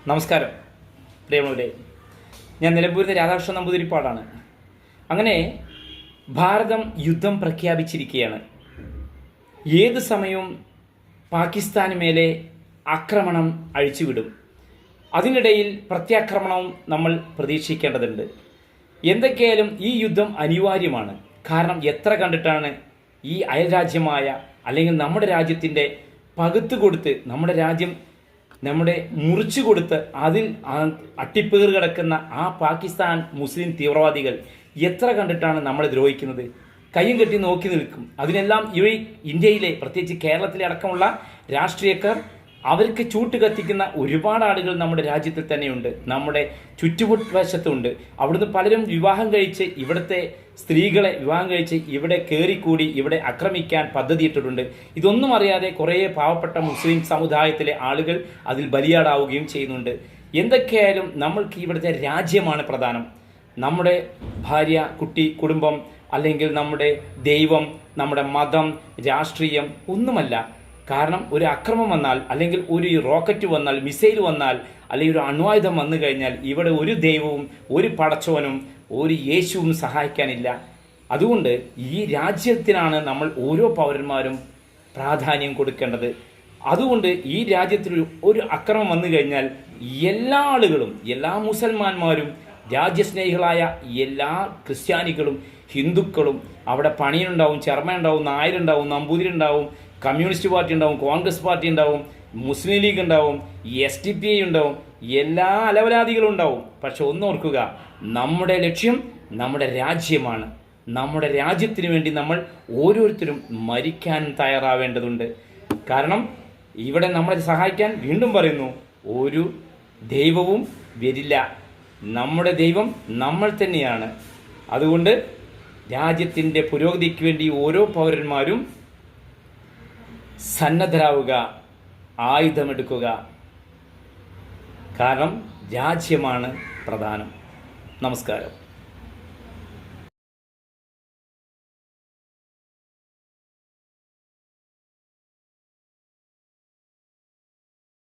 നമസ്കാരം പ്രിയമുള്ളവരെ, ഞാൻ നിലമ്പൂരിലെ രാധാകൃഷ്ണൻ നമ്പൂതിരിപ്പാടാണ്. അങ്ങനെ ഭാരതം യുദ്ധം പ്രഖ്യാപിച്ചിരിക്കുകയാണ്. ഏത് സമയവും പാകിസ്ഥാന് മേലെ ആക്രമണം അഴിച്ചുവിടും. അതിനിടയിൽ പ്രത്യാക്രമണവും നമ്മൾ പ്രതീക്ഷിക്കേണ്ടതുണ്ട്. എന്തൊക്കെയായാലും ഈ യുദ്ധം അനിവാര്യമാണ്. കാരണം എത്ര കണ്ടിട്ടാണ് ഈ അയൽരാജ്യമായ അല്ലെങ്കിൽ നമ്മുടെ രാജ്യത്തിൻ്റെ പകുത്ത് കൊടുത്ത് നമ്മുടെ രാജ്യം മുറിച്ചു കൊടുത്ത് അതിൽ അട്ടിപ്പേർ കിടക്കുന്ന ആ പാകിസ്ഥാൻ മുസ്ലിം തീവ്രവാദികൾ എത്ര കണ്ടിട്ടാണ് നമ്മളെ ദ്രോഹിക്കുന്നത്. കയ്യും കെട്ടി നോക്കി നിൽക്കും. അതിനെല്ലാം ഇന്ത്യയിലെ പ്രത്യേകിച്ച് കേരളത്തിലെ അടക്കമുള്ള രാഷ്ട്രീയക്കാർ അവർക്ക് ചൂട്ട് കത്തിക്കുന്ന ഒരുപാട് ആളുകൾ നമ്മുടെ രാജ്യത്തിൽ തന്നെയുണ്ട്, നമ്മുടെ ചുറ്റുവശത്തുണ്ട്. അവിടുന്ന് പലരും വിവാഹം കഴിച്ച് ഇവിടുത്തെ സ്ത്രീകളെ വിവാഹം കഴിച്ച് ഇവിടെ കയറിക്കൂടി ഇവിടെ ആക്രമിക്കാൻ പദ്ധതിയിട്ടിട്ടുണ്ട്. ഇതൊന്നും അറിയാതെ കുറേ പാവപ്പെട്ട മുസ്ലിം സമുദായത്തിലെ ആളുകൾ അതിൽ ബലിയാടാവുകയും ചെയ്യുന്നുണ്ട്. എന്തൊക്കെയായാലും നമ്മൾക്ക് ഇവിടുത്തെ രാജ്യമാണ് പ്രധാനം. നമ്മുടെ ഭാര്യ, കുട്ടി, കുടുംബം, അല്ലെങ്കിൽ നമ്മുടെ ദൈവം, നമ്മുടെ മതം, രാഷ്ട്രീയം ഒന്നുമല്ല. കാരണം ഒരു അക്രമം വന്നാൽ, അല്ലെങ്കിൽ ഒരു റോക്കറ്റ് വന്നാൽ, മിസൈൽ വന്നാൽ, അല്ലെങ്കിൽ ഒരു അണ്വായുധം വന്നു കഴിഞ്ഞാൽ ഇവിടെ ഒരു ദൈവവും ഒരു പടച്ചോനും ഒരു യേശുവും സഹായിക്കാനില്ല. അതുകൊണ്ട് ഈ രാജ്യത്തിനാണ് നമ്മൾ ഓരോ പൗരന്മാരും പ്രാധാന്യം കൊടുക്കേണ്ടത്. അതുകൊണ്ട് ഈ രാജ്യത്തിൽ ഒരു അക്രമം വന്നു കഴിഞ്ഞാൽ എല്ലാ ആളുകളും, എല്ലാ മുസൽമാന്മാരും, രാജ്യസ്നേഹികളായ എല്ലാ ക്രിസ്ത്യാനികളും, ഹിന്ദുക്കളും, അവിടെ പണിയനുണ്ടാവും, ചെറുമനുണ്ടാവും, നായരുണ്ടാവും, നമ്പൂതിരുണ്ടാവും, കമ്മ്യൂണിസ്റ്റ് പാർട്ടി ഉണ്ടാവും, കോൺഗ്രസ് പാർട്ടി ഉണ്ടാവും, മുസ്ലിം ലീഗ് ഉണ്ടാവും, SDP ഉണ്ടാവും, എല്ലാ അലവലാദികളും ഉണ്ടാവും. പക്ഷെ ഒന്നോർക്കുക, നമ്മുടെ ലക്ഷ്യം നമ്മുടെ രാജ്യമാണ്. നമ്മുടെ രാജ്യത്തിന് വേണ്ടി നമ്മൾ ഓരോരുത്തരും മരിക്കാൻ തയ്യാറാവേണ്ടതുണ്ട്. കാരണം ഇവിടെ നമ്മളെ സഹായിക്കാൻ, വീണ്ടും പറയുന്നു, ഒരു ദൈവവും വരില്ല. നമ്മുടെ ദൈവം നമ്മൾ തന്നെയാണ്. അതുകൊണ്ട് രാജ്യത്തിൻ്റെ പുരോഗതിക്ക് വേണ്ടി ഓരോ പൗരന്മാരും സന്നദ്ധരാവുക, ആയുധമെടുക്കുക. കാരണം രാജ്യമാണ് പ്രധാനം. നമസ്കാരം.